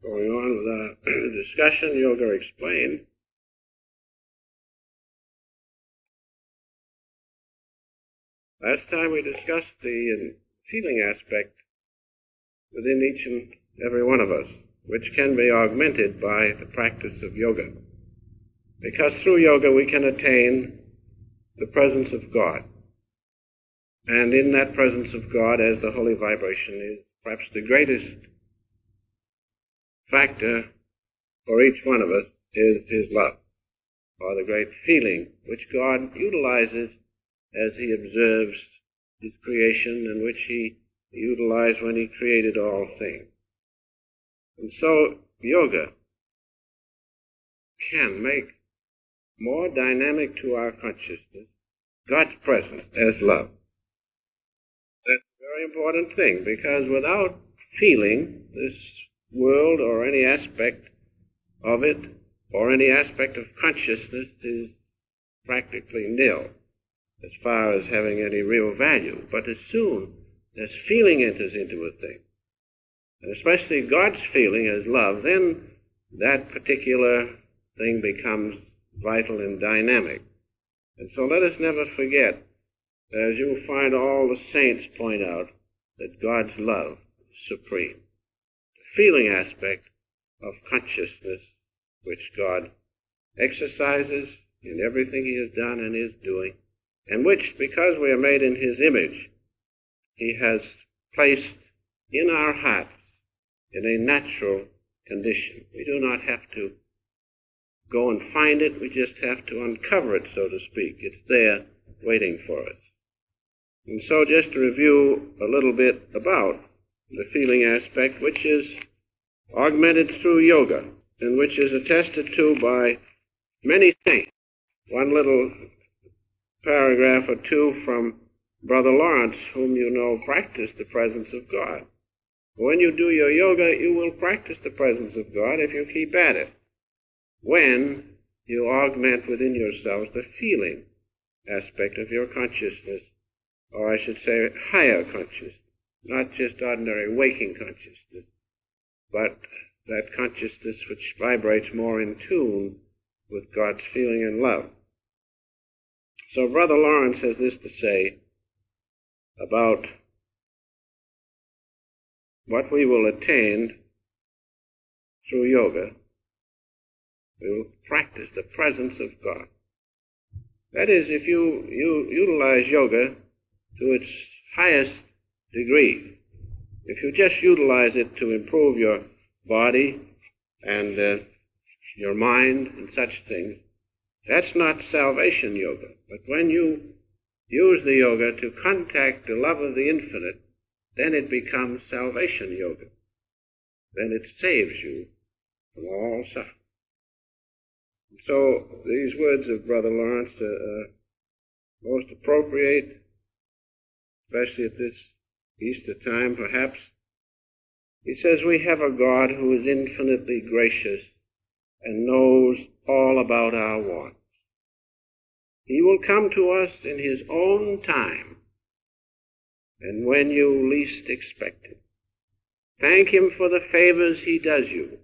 Going on with our discussion, Yoga Explained. Last time we discussed the feeling aspect within each and every one of us, which can be augmented by the practice of yoga. Because through yoga we can attain the presence of God. And in that presence of God, as the holy vibration is perhaps the greatest factor for each one of us, is his love, or the great feeling which God utilizes as he observes his creation, and which he utilized when he created all things. And so yoga can make more dynamic to our consciousness God's presence as love. That's a very important thing, because without feeling this world or any aspect of it, or any aspect of consciousness, is practically nil as far as having any real value. But as soon as feeling enters into a thing, and especially God's feeling as love, then that particular thing becomes vital and dynamic. And so let us never forget, as you'll find all the saints point out, that God's love is supreme. The feeling aspect of consciousness which God exercises in everything he has done and is doing, and which, because we are made in his image, he has placed in our hearts in a natural condition. We do not have to go and find it, we just have to uncover it, so to speak. It's there waiting for us. And so just to review a little bit about the feeling aspect, which is augmented through yoga, and which is attested to by many saints. One little paragraph or two from Brother Lawrence, whom you know practiced the presence of God. When you do your yoga, you will practice the presence of God if you keep at it. When you augment within yourselves the feeling aspect of your consciousness, or I should say higher consciousness, not just ordinary waking consciousness, but that consciousness which vibrates more in tune with God's feeling and love. So Brother Lawrence has this to say about what we will attain through yoga. We will practice the presence of God. That is, if you utilize yoga to its highest degree, if you just utilize it to improve your body and your mind and such things, that's not salvation yoga. But when you use the yoga to contact the love of the infinite, then it becomes salvation yoga. Then it saves you from all suffering. So these words of Brother Lawrence are most appropriate, especially at this Easter time, perhaps. He says, we have a God who is infinitely gracious and knows all about our wants. He will come to us in his own time, and when you least expect it. Thank him for the favors he does you.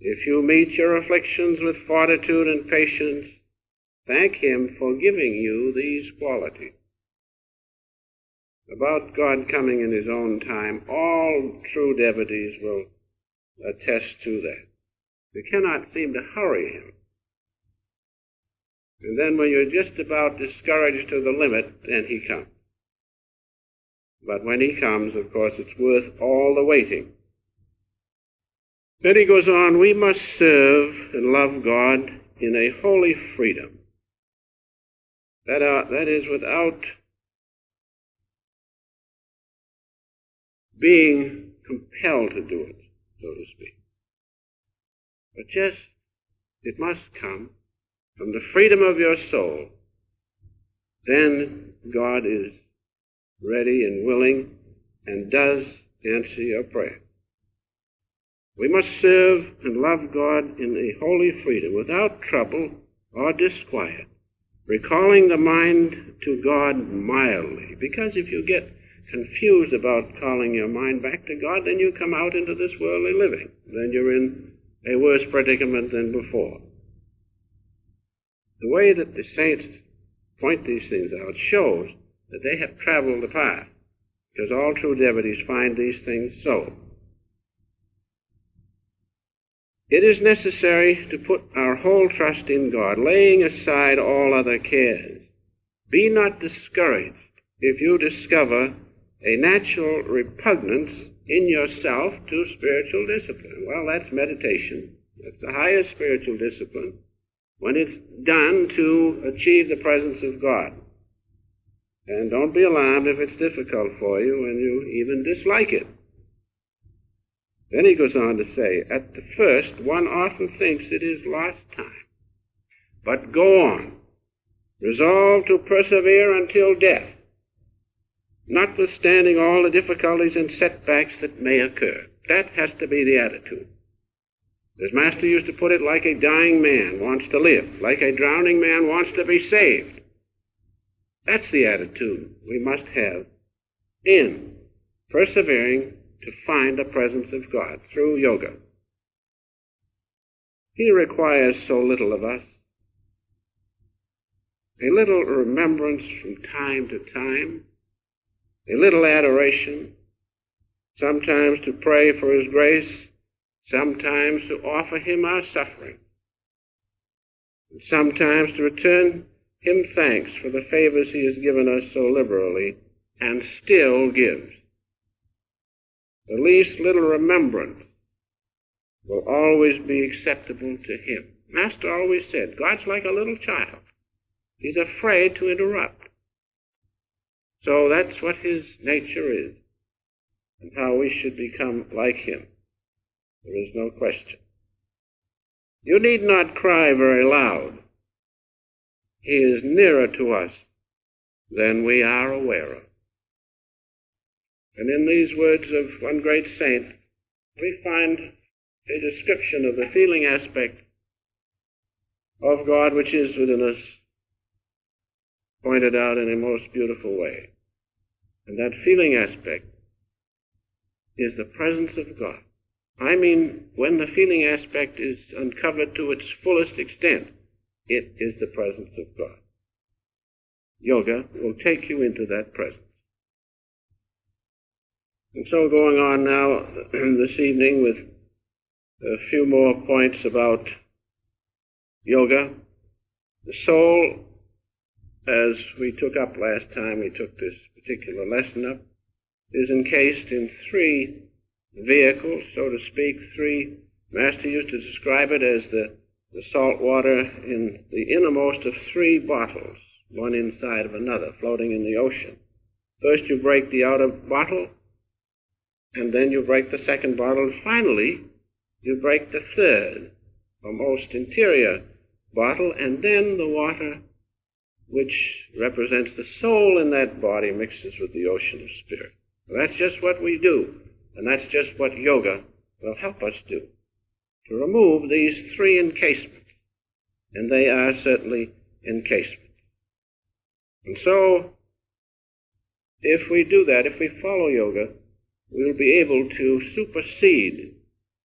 If you meet your afflictions with fortitude and patience, thank him for giving you these qualities. About God coming in his own time, all true devotees will attest to that. We cannot seem to hurry him. And then when you're just about discouraged to the limit, then he comes. But when he comes, of course, it's worth all the waiting. Then he goes on, we must serve and love God in a holy freedom. That is without being compelled to do it, so to speak. But just, it must come from the freedom of your soul. Then God is ready and willing and does answer your prayer. We must serve and love God in a holy freedom without trouble or disquiet, recalling the mind to God mildly. Because if you get confused about calling your mind back to God, then you come out into this worldly living. Then you're in a worse predicament than before. The way that the saints point these things out shows that they have traveled the path, because all true devotees find these things so. It is necessary to put our whole trust in God, laying aside all other cares. Be not discouraged if you discover a natural repugnance in yourself to spiritual discipline. Well, that's meditation. That's the highest spiritual discipline when it's done to achieve the presence of God. And don't be alarmed if it's difficult for you and you even dislike it. Then he goes on to say, at the first, one often thinks it is lost time. But go on. Resolve to persevere until death, notwithstanding all the difficulties and setbacks that may occur. That has to be the attitude. As Master used to put it, like a dying man wants to live, like a drowning man wants to be saved. That's the attitude we must have in persevering to find the presence of God through yoga. He requires so little of us. A little remembrance from time to time, a little adoration, sometimes to pray for His grace, sometimes to offer Him our suffering, and sometimes to return Him thanks for the favors He has given us so liberally and still gives. The least little remembrance will always be acceptable to Him. Master always said, God's like a little child. He's afraid to interrupt. So that's what His nature is, and how we should become like Him. There is no question. You need not cry very loud. He is nearer to us than we are aware of. And in these words of one great saint, we find a description of the feeling aspect of God which is within us, pointed out in a most beautiful way. And that feeling aspect is the presence of God. I mean, when the feeling aspect is uncovered to its fullest extent, it is the presence of God. Yoga will take you into that presence. And so going on now this evening with a few more points about yoga. The soul, as we took up last time we took this particular lesson up, is encased in three vehicles, so to speak, three. Master used to describe it as the salt water in the innermost of three bottles, one inside of another, floating in the ocean. First you break the outer bottle, and then you break the second bottle, and finally you break the third, or most interior bottle, and then the water which represents the soul in that body mixes with the ocean of spirit. That's just what we do, and that's just what yoga will help us do, to remove these three encasements, and they are certainly encasements. And so, if we do that, if we follow yoga, we'll be able to supersede,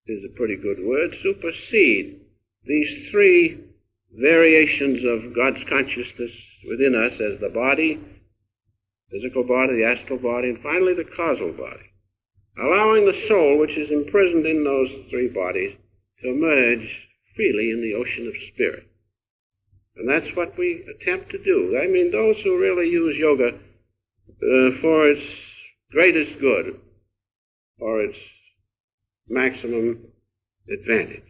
is a pretty good word, supersede these three variations of God's consciousness within us as the body, physical body, the astral body, and finally the causal body, allowing the soul, which is imprisoned in those three bodies, to emerge freely in the ocean of spirit. And that's what we attempt to do. I mean, those who really use yoga for its greatest good, or its maximum advantage,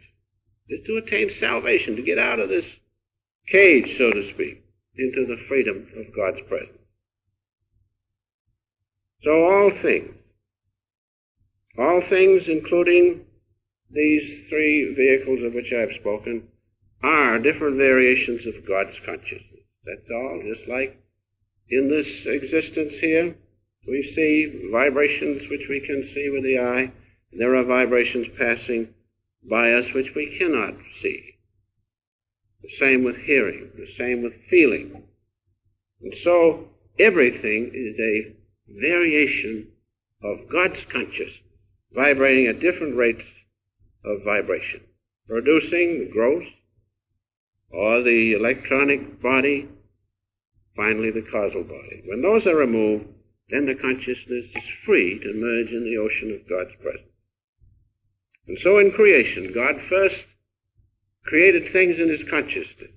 is to attain salvation, to get out of this cage, so to speak, into the freedom of God's presence. So all things including these three vehicles of which I've spoken, are different variations of God's consciousness. That's all. Just like in this existence here, we see vibrations which we can see with the eye. There are vibrations passing by us which we cannot see. The same with hearing, the same with feeling. And so everything is a variation of God's consciousness, vibrating at different rates of vibration, producing the gross or the electronic body, finally the causal body. When those are removed, then the consciousness is free to merge in the ocean of God's presence. And so in creation, God first created things in his consciousness.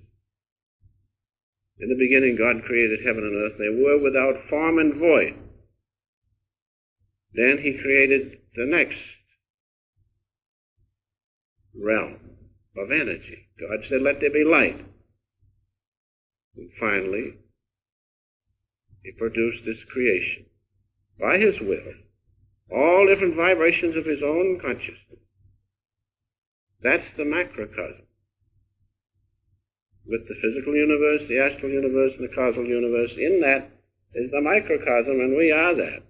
In the beginning, God created heaven and earth. They were without form and void. Then he created the next realm of energy. God said, let there be light. And finally, he produced this creation by his will, all different vibrations of his own consciousness. That's the macrocosm. With the physical universe, the astral universe, and the causal universe, in that is the microcosm, and we are that.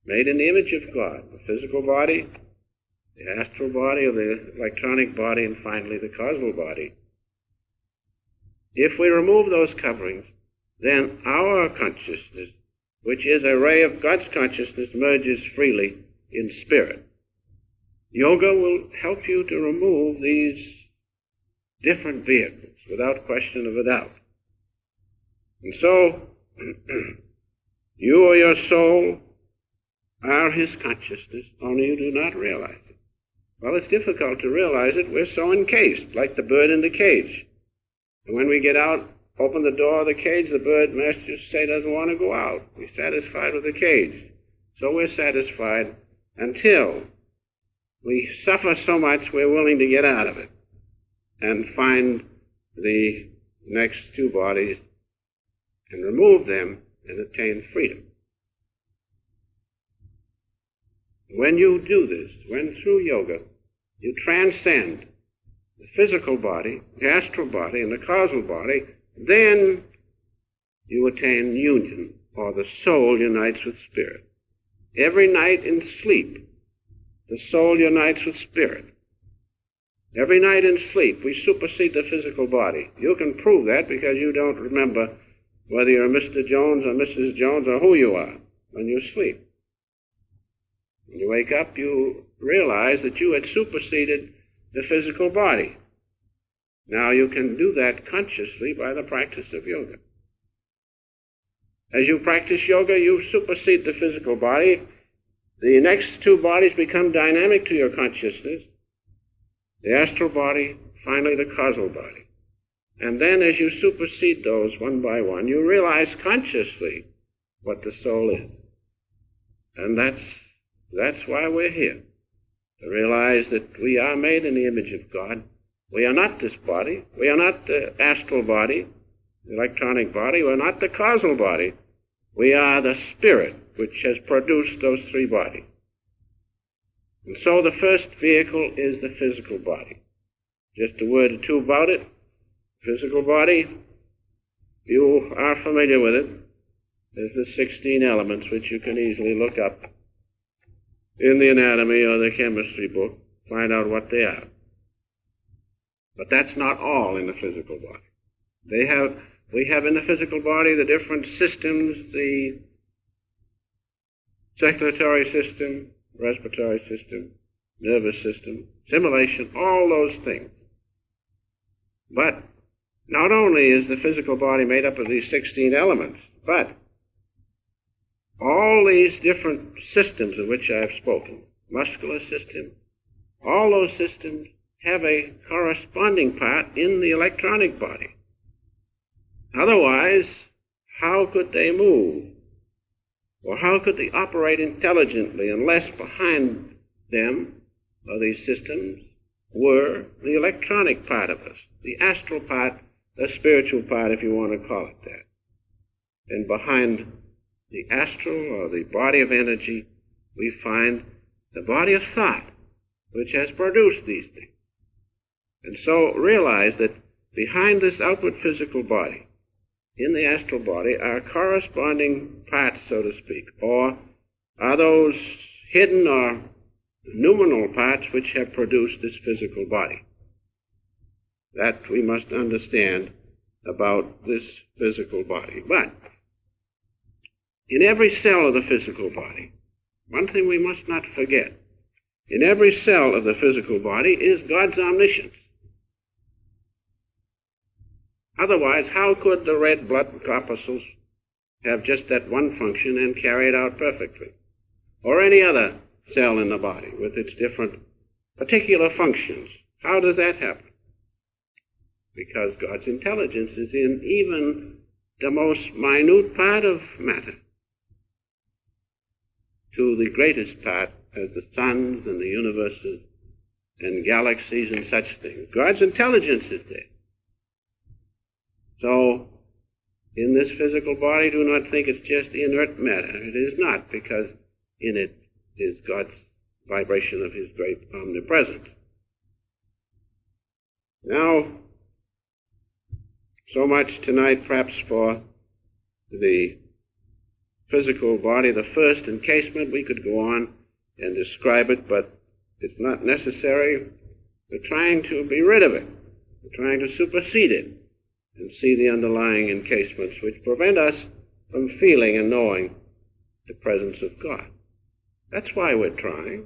Made in the image of God, the physical body, the astral body, or the electronic body, and finally the causal body. If we remove those coverings, then our consciousness, which is a ray of God's consciousness, merges freely in spirit. Yoga will help you to remove these different vehicles without question of a doubt. And so, you or your soul are his consciousness, only you do not realize it. Well, it's difficult to realize it. We're so encased, like the bird in the cage. And when we get out, open the door of the cage, the bird, master say, doesn't want to go out. We're satisfied with the cage. So we're satisfied until we suffer so much we're willing to get out of it and find the next two bodies and remove them and attain freedom. When you do this, when through yoga you transcend the physical body, the astral body, and the causal body, then you attain union, or the soul unites with spirit. Every night in sleep, the soul unites with spirit. Every night in sleep, we supersede the physical body. You can prove that because you don't remember whether you're Mr. Jones or Mrs. Jones or who you are when you sleep. When you wake up, you realize that you had superseded the physical body. Now you can do that consciously by the practice of yoga. As you practice yoga, you supersede the physical body. The next two bodies become dynamic to your consciousness. The astral body, finally the causal body. And then as you supersede those one by one, you realize consciously what the soul is. And that's why we're here, to realize that we are made in the image of God. We are not this body. We are not the astral body, the electronic body. We're not the causal body. We are the spirit which has produced those three bodies. And so the first vehicle is the physical body. Just a word or two about it. Physical body, you are familiar with it. There's the 16 elements which you can easily look up in the anatomy or the chemistry book, find out what they are. But that's not all in the physical body. We have in the physical body the different systems, the circulatory system, respiratory system, nervous system, assimilation, all those things. But not only is the physical body made up of these 16 elements, but all these different systems of which I have spoken, muscular system, all those systems have a corresponding part in the electronic body. Otherwise, how could they move? Or how could they operate intelligently unless behind them, or these systems, were the electronic part of us, the astral part, the spiritual part, if you want to call it that. And behind the astral, or the body of energy, we find the body of thought, which has produced these things. And so realize that behind this outward physical body, in the astral body, are corresponding parts, so to speak, or are those hidden or noumenal parts which have produced this physical body. That we must understand about this physical body. But in every cell of the physical body, one thing we must not forget, in every cell of the physical body is God's omniscience. Otherwise, how could the red blood corpuscles have just that one function and carry it out perfectly? Or any other cell in the body with its different particular functions. How does that happen? Because God's intelligence is in even the most minute part of matter, to the greatest part as the suns and the universes and galaxies and such things. God's intelligence is there. So, in this physical body, do not think it's just inert matter. It is not, because in it is God's vibration of His great omnipresence. Now, so much tonight perhaps for the physical body, the first encasement. We could go on and describe it, but it's not necessary. We're trying to be rid of it. We're trying to supersede it and see the underlying encasements which prevent us from feeling and knowing the presence of God. That's why we're trying.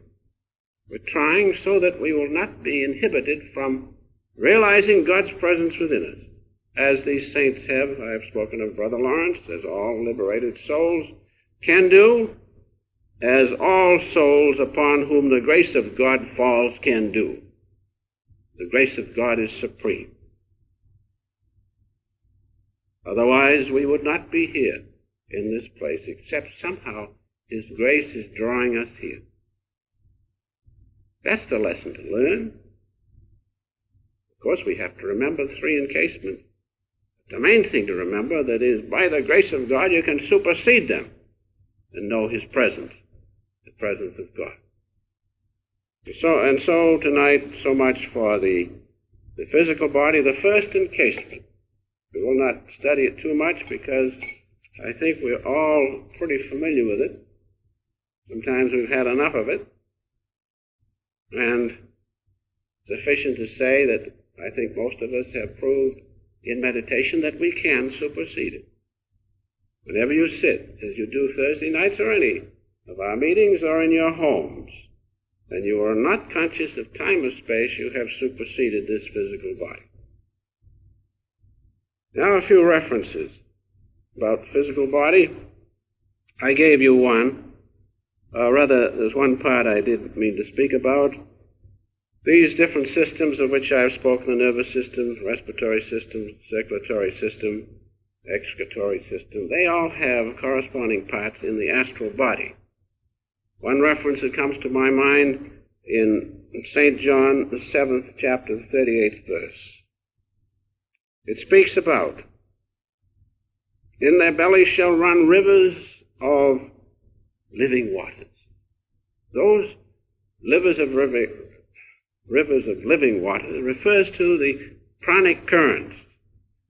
We're trying so that we will not be inhibited from realizing God's presence within us. As these saints have, I have spoken of Brother Lawrence, as all liberated souls can do, as all souls upon whom the grace of God falls can do. The grace of God is supreme. Otherwise, we would not be here in this place, except somehow His grace is drawing us here. That's the lesson to learn. Of course, we have to remember the three encasements. The main thing to remember, that is, by the grace of God, you can supersede them and know His presence, the presence of God. So tonight, so much for the physical body, the first encasement. We will not study it too much because I think we're all pretty familiar with it. Sometimes we've had enough of it. And sufficient to say that I think most of us have proved in meditation that we can supersede it. Whenever you sit, as you do Thursday nights or any of our meetings or in your homes, and you are not conscious of time or space, you have superseded this physical body. Now a few references about the physical body. I gave you one. There's one part I didn't mean to speak about. These different systems of which I have spoken, the nervous system, respiratory system, circulatory system, excretory system, they all have corresponding parts in the astral body. One reference that comes to my mind in St. John, the 7th chapter, the 38th verse. It speaks about, in their bellies shall run rivers of living waters. Those rivers of living water refers to the pranic currents,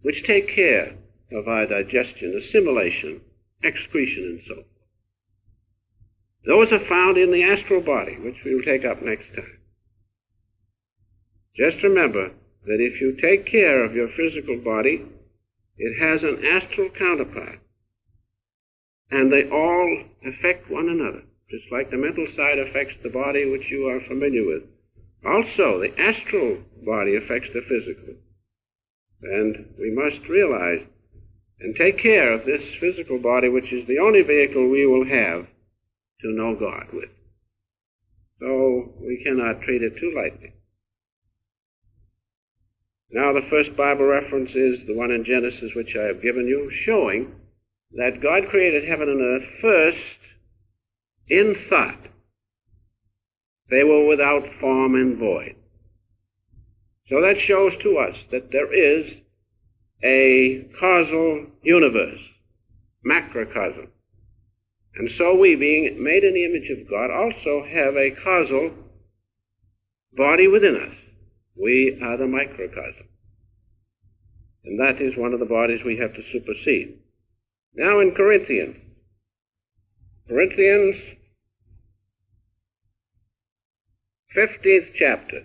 which take care of our digestion, assimilation, excretion, and so forth. Those are found in the astral body, which we will take up next time. Just remember that if you take care of your physical body, it has an astral counterpart, and they all affect one another, just like the mental side affects the body which you are familiar with. Also, the astral body affects the physical. And we must realize and take care of this physical body, which is the only vehicle we will have to know God with. So we cannot treat it too lightly. Now the first Bible reference is the one in Genesis which I have given you, showing that God created heaven and earth first in thought. They were without form and void. So that shows to us that there is a causal universe, macrocosm. And so we, being made in the image of God, also have a causal body within us. We are the microcosm. And that is one of the bodies we have to supersede. Now in Corinthians 15th chapter,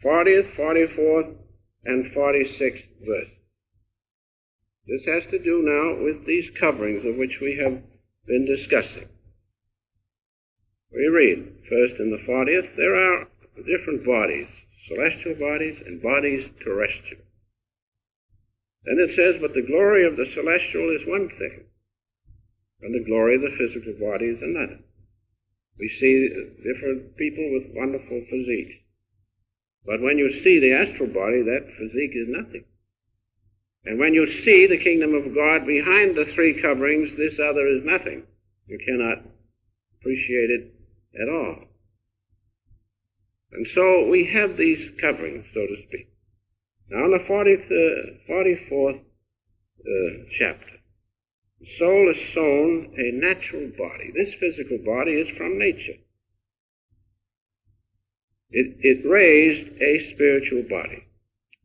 40th, 44th, and 46th verse. This has to do now with these coverings of which we have been discussing. We read, first in the 40th, there are different bodies, celestial bodies and bodies terrestrial. Then it says, but the glory of the celestial is one thing, and the glory of the physical body is another. We see different people with wonderful physiques. But when you see the astral body, that physique is nothing. And when you see the kingdom of God behind the three coverings, this other is nothing. You cannot appreciate it at all. And so we have these coverings, so to speak. Now in the 44th chapter, the soul is sown a natural body. This physical body is from nature. It raised a spiritual body.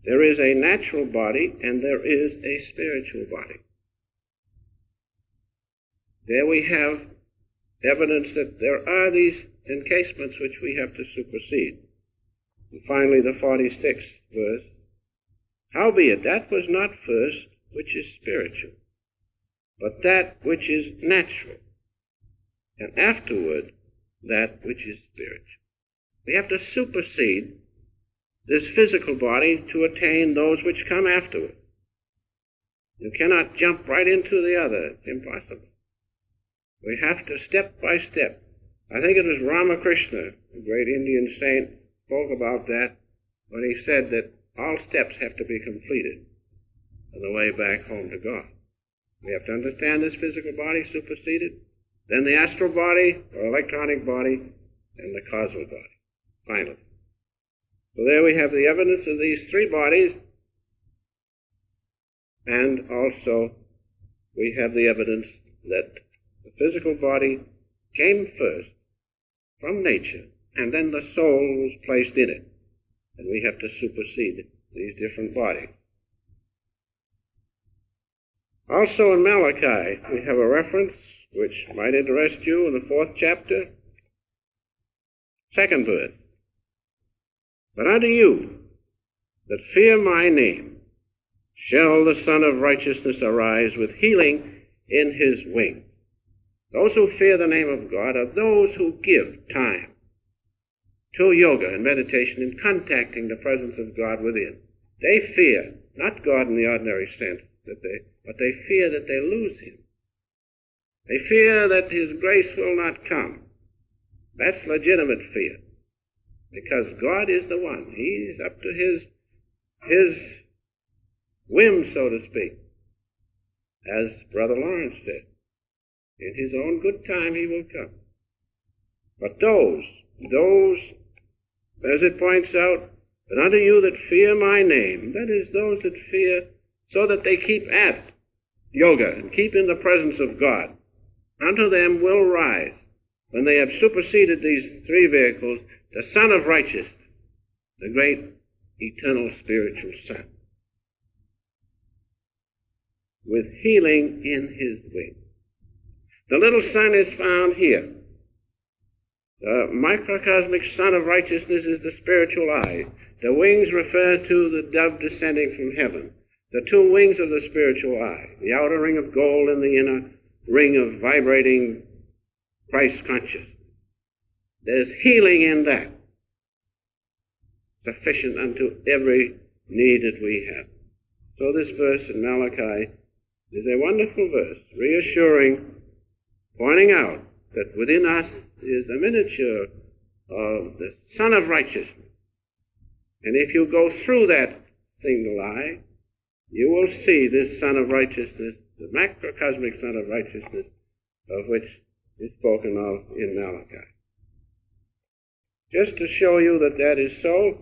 There is a natural body and there is a spiritual body. There we have evidence that there are these encasements which we have to supersede. And finally, the 46th verse, howbeit that was not first which is spiritual, but that which is natural, and afterward that which is spiritual. We have to supersede this physical body to attain those which come afterward. You cannot jump right into the other. It's impossible. We have to step by step. I think it was Ramakrishna, a great Indian saint, spoke about that when he said that all steps have to be completed on the way back home to God. We have to understand this physical body superseded, then the astral body or electronic body, and the causal body, finally. So there we have the evidence of these three bodies, and also we have the evidence that the physical body came first from nature, and then the soul was placed in it, and we have to supersede these different bodies. Also in Malachi, we have a reference which might interest you in the 4th chapter, 2nd verse. But unto you that fear my name shall the Son of Righteousness arise with healing in his wings. Those who fear the name of God are those who give time to yoga and meditation in contacting the presence of God within. They fear, not God in the ordinary sense, but they fear that they lose him. They fear that his grace will not come. That's legitimate fear, because God is the one. He's up to his whim, so to speak, as Brother Lawrence said. In his own good time he will come. But those, as it points out, but unto you that fear my name, that is, those that fear so that they keep at yoga and keep in the presence of God, unto them will rise, when they have superseded these three vehicles, the Son of Righteousness, the great eternal spiritual Son, with healing in his wings. The little sun is found here. The microcosmic Son of Righteousness is the spiritual eye. The wings refer to the dove descending from heaven. The two wings of the spiritual eye, the outer ring of gold and the inner ring of vibrating Christ consciousness. There's healing in that, sufficient unto every need that we have. So this verse in Malachi is a wonderful verse, reassuring, pointing out that within us is a miniature of the Son of Righteousness. And if you go through that single eye, you will see this Son of Righteousness, the macrocosmic Son of Righteousness, of which is spoken of in Malachi. Just to show you that that is so,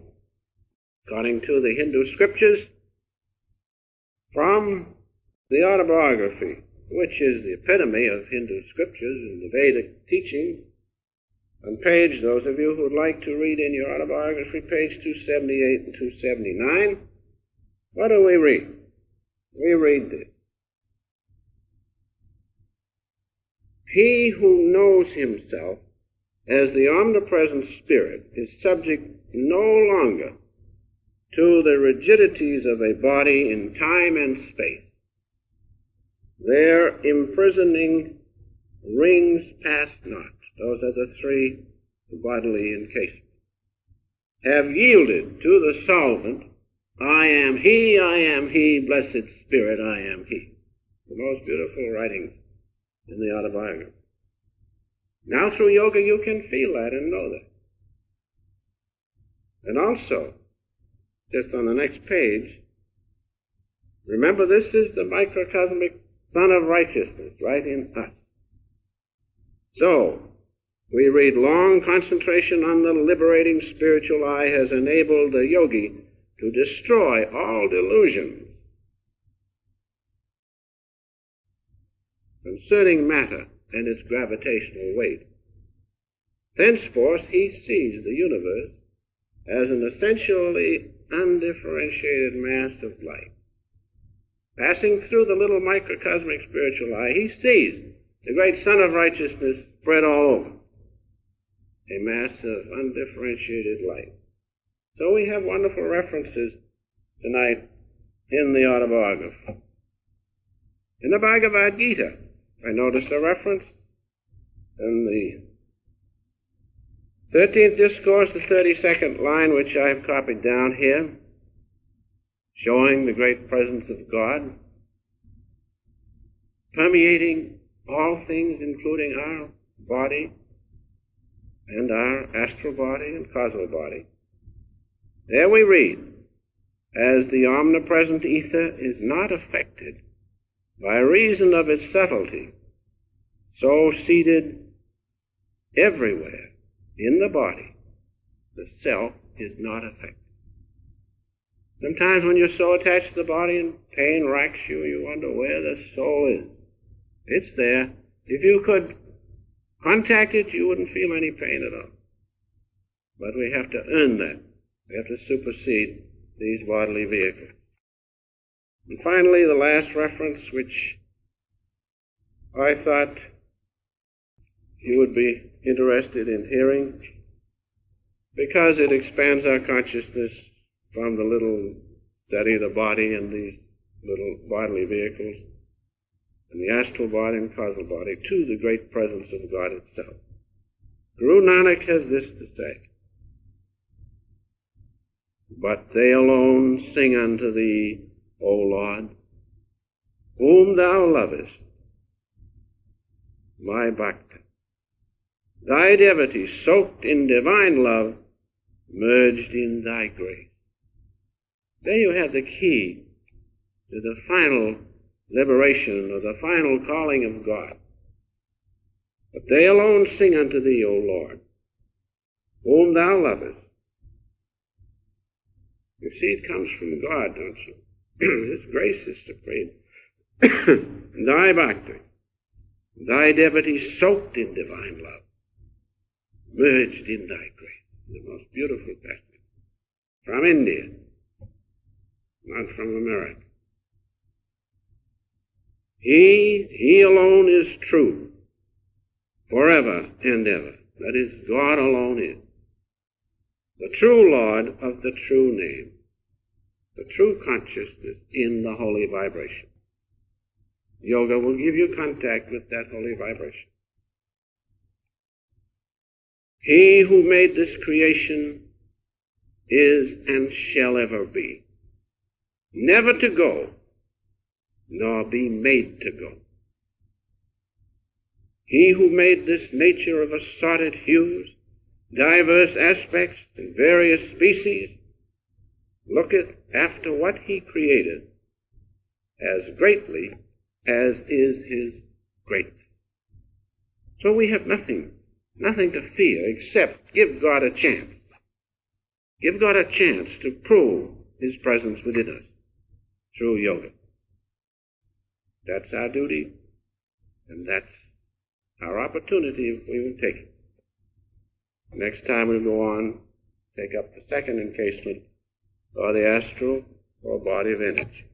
according to the Hindu scriptures, from the autobiography, which is the epitome of Hindu scriptures and the Vedic teaching, on page, those of you who would like to read in your autobiography, page 278 and 279, what do we read? We read this. He who knows himself as the omnipresent Spirit is subject no longer to the rigidities of a body in time and space, their imprisoning rings pass not. Those are the three bodily encased, have yielded to the solvent, I am he, blessed Spirit, I am he. The most beautiful writings in the autobiography. Now through yoga you can feel that and know that. And also, just on the next page, remember this is the microcosmic Son of Righteousness right in us. So, we read, long concentration on the liberating spiritual eye has enabled the yogi to destroy all delusions concerning matter and its gravitational weight. Thenceforth he sees the universe as an essentially undifferentiated mass of light. Passing through the little microcosmic spiritual eye, he sees the great Son of Righteousness spread all over, a mass of undifferentiated light. So we have wonderful references tonight in the autobiography. In the Bhagavad Gita, I noticed a reference in the 13th discourse, the 32nd line, which I've copied down here, showing the great presence of God, permeating all things, including our body and our astral body and causal body. There we read, as the omnipresent ether is not affected by reason of its subtlety, so seated everywhere in the body, the self is not affected. Sometimes when you're so attached to the body and pain racks you, you wonder where the soul is. It's there. If you could contact it, you wouldn't feel any pain at all. But we have to earn that. We have to supersede these bodily vehicles. And finally, the last reference, which I thought you would be interested in hearing, because it expands our consciousness from the little study of the body and these little bodily vehicles, and the astral body and causal body, to the great presence of God itself. Guru Nanak has this to say, but they alone sing unto thee, O Lord, whom thou lovest, my bhakta. Thy devotee, soaked in divine love, merged in thy grace. There you have the key to the final liberation or the final calling of God. But they alone sing unto thee, O Lord, whom thou lovest. You see, it comes from God, don't you? His grace is supreme. Thy bhakti, thy devotee soaked in divine love, merged in thy grace. The most beautiful passage. From India, not from America. He alone is true, forever and ever. That is, God alone is. The true Lord of the true name, the true consciousness in the holy vibration. Yoga will give you contact with that holy vibration. He who made this creation is and shall ever be, never to go, nor be made to go. He who made this nature of assorted hues, diverse aspects, and various species, looketh after what he created as greatly as is his greatness. So we have nothing to fear except give God a chance. Give God a chance to prove his presence within us through yoga. That's our duty, and that's our opportunity if we will take it. Next time we'll go on, take up the second encasement, or the astral or body of energy.